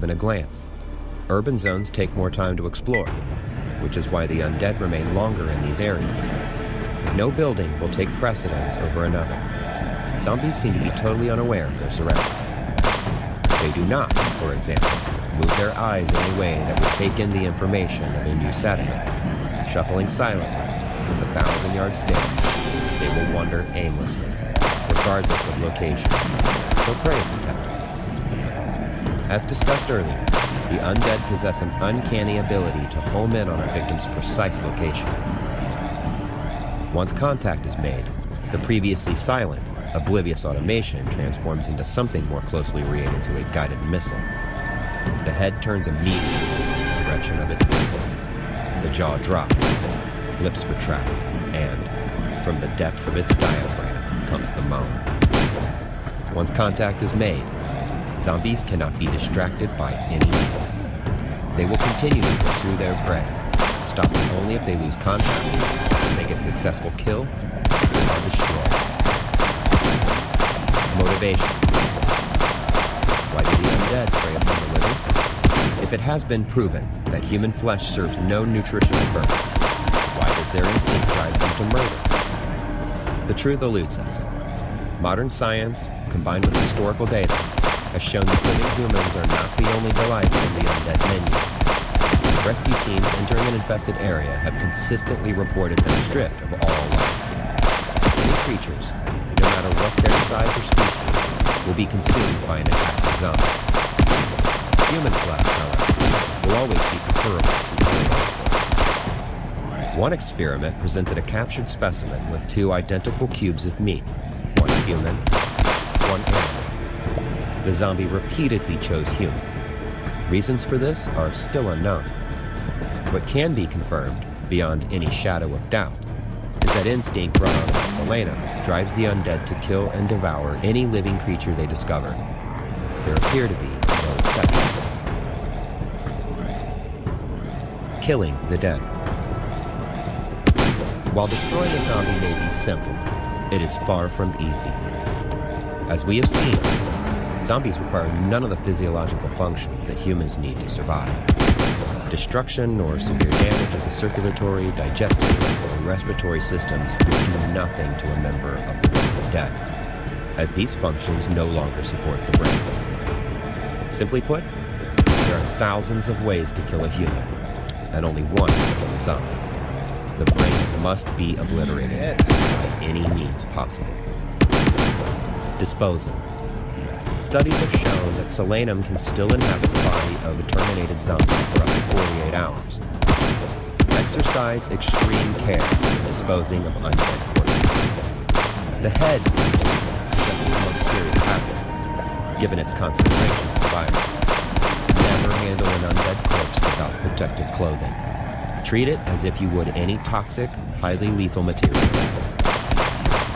in a glance. Urban zones take more time to explore, which is why the undead remain longer in these areas. No building will take precedence over another. Zombies seem to be totally unaware of their surroundings. They do not, for example, move their eyes in a way that would take in the information of a new setting. Shuffling silently, with a 1,000-yard stare, they will wander aimlessly, regardless of location, for prey detectors. As discussed earlier, the undead possess an uncanny ability to home in on a victim's precise location. Once contact is made, the previously silent, oblivious automation transforms into something more closely related to a guided missile. The head turns immediately in the direction of its victim. The jaw drops, lips retract, and from the depths of its diaphragm comes the moan. Once contact is made, zombies cannot be distracted by any means. They will continue to pursue their prey, stopping only if they lose contact, make a successful kill, or destroy. Motivation. Why do the undead prey upon the living? If it has been proven that human flesh serves no nutritional purpose, why does their instinct drive them to murder? The truth eludes us. Modern science, combined with historical data, has shown that living humans are not the only delights on the undead menu. Rescue teams entering an infested area have consistently reported them stripped of all life. Many creatures, no matter what their size or species, will be consumed by an attacking zombie. Human flesh, however, will always be preferable to animal. One experiment presented a captured specimen with 2 identical cubes of meat, one human, one animal. The zombie repeatedly chose human. Reasons for this are still unknown. What can be confirmed, beyond any shadow of doubt, is that instinct brought on by Selena drives the undead to kill and devour any living creature they discover. There appear to be no exceptions. Killing the dead. While destroying a zombie may be simple, it is far from easy. As we have seen, zombies require none of the physiological functions that humans need to survive. Destruction or severe damage of the circulatory, digestive, or respiratory systems would do nothing to a member of the living dead, as these functions no longer support the brain. Simply put, there are thousands of ways to kill a human, and only one to kill a zombie. The brain must be obliterated by any means possible. Disposal. Studies have shown that selenum can still inhabit the body of a terminated zombie for up to 48 hours. Exercise extreme care in disposing of undead corpses. The head is the most serious hazard, given its concentration of the virus. Never handle an undead corpse without protective clothing. Treat it as if you would any toxic, highly lethal material.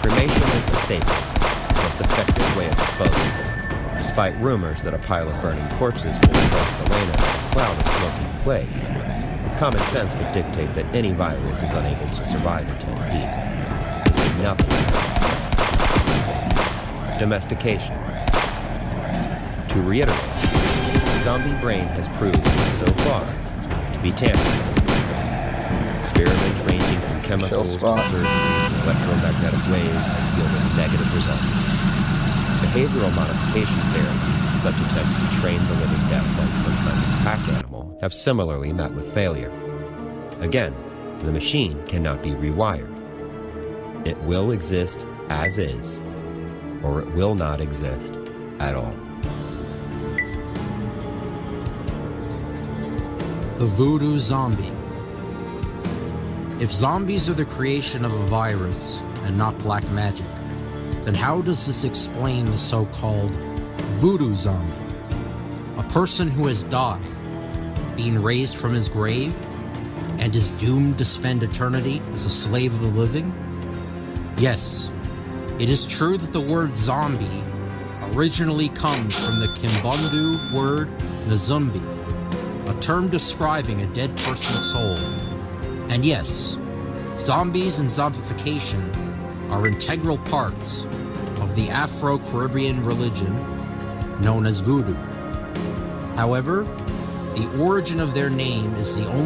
Cremation is the safest, most effective way of disposing, despite rumors that a pile of burning corpses will engulf Selena in a cloud of smoking plague. Common sense would dictate that any virus is unable to survive intense heat. To say nothing of domestication. To reiterate, the zombie brain has proved, so far, to be tampered. Experiments ranging from chemicals to surgery and electromagnetic waves have yielded negative results. Behavioral modification therapy, such attempts to train the living dead like some kind of pack animal, have similarly met with failure. Again, the machine cannot be rewired. It will exist as is, or it will not exist at all. The voodoo zombie. If zombies are the creation of a virus and not black magic, then how does this explain the so-called voodoo zombie? A person who has died, being raised from his grave, and is doomed to spend eternity as a slave of the living? Yes, it is true that the word zombie originally comes from the Kimbundu word Nzumbi, a term describing a dead person's soul. And yes, zombies and zombification are integral parts of the Afro-Caribbean religion known as voodoo. However, the origin of their name is the only